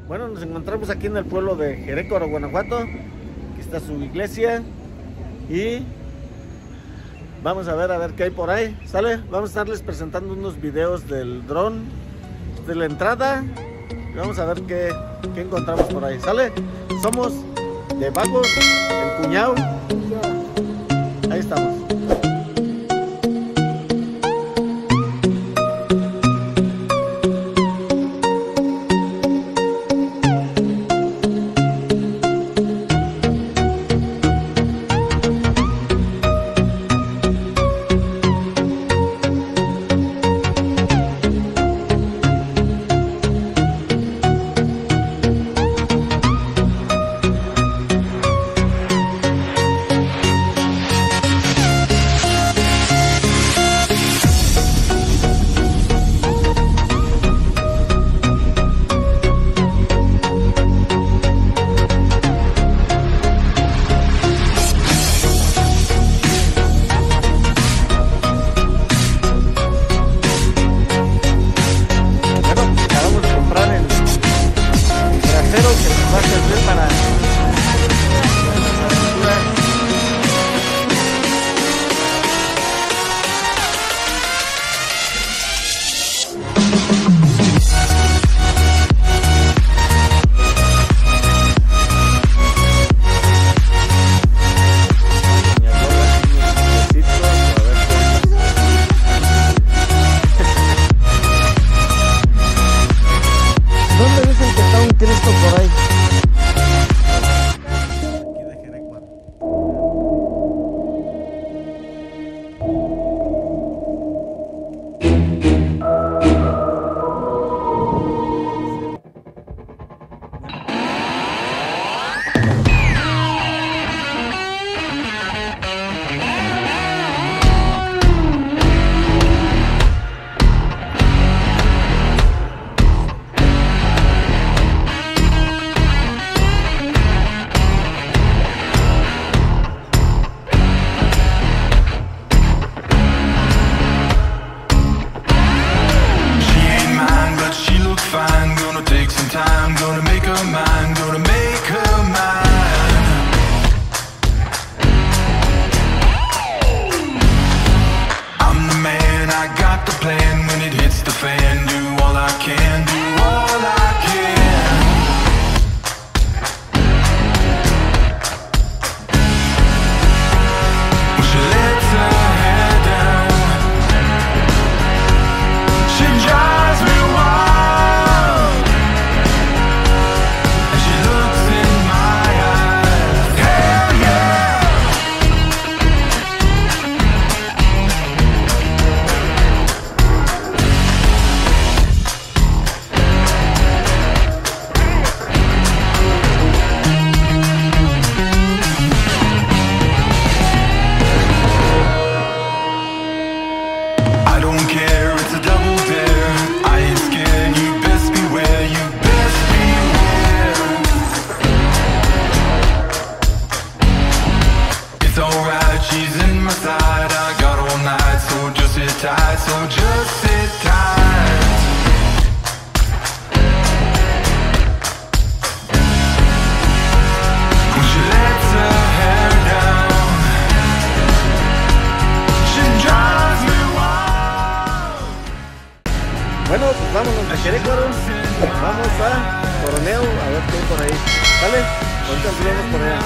Bueno, nos encontramos aquí en el pueblo de Jerecuaro, Guanajuato. Aquí está su iglesia y vamos a ver qué hay por ahí. ¿Sale? Vamos a estarles presentando unos videos del dron de la entrada y vamos a ver qué encontramos por ahí. ¿Sale? Somos de VAGOS, el cuñado. Ahí estamos. Por ahí. Aquí de Jerecuaro. Time, gonna make her mine, gonna make her mine. I'm the man, I got the plan. When it hits the fan, do all I can, do all I can. When she lets her hair down, she drives me wild. So just sit tight. When she lets her hair down, she drives me wild. Bueno, pues vámonos de Jerecuaro. Vamos a Coronel a ver qué hay por ahí. ¿Vale? Ahorita nos vemos por allá.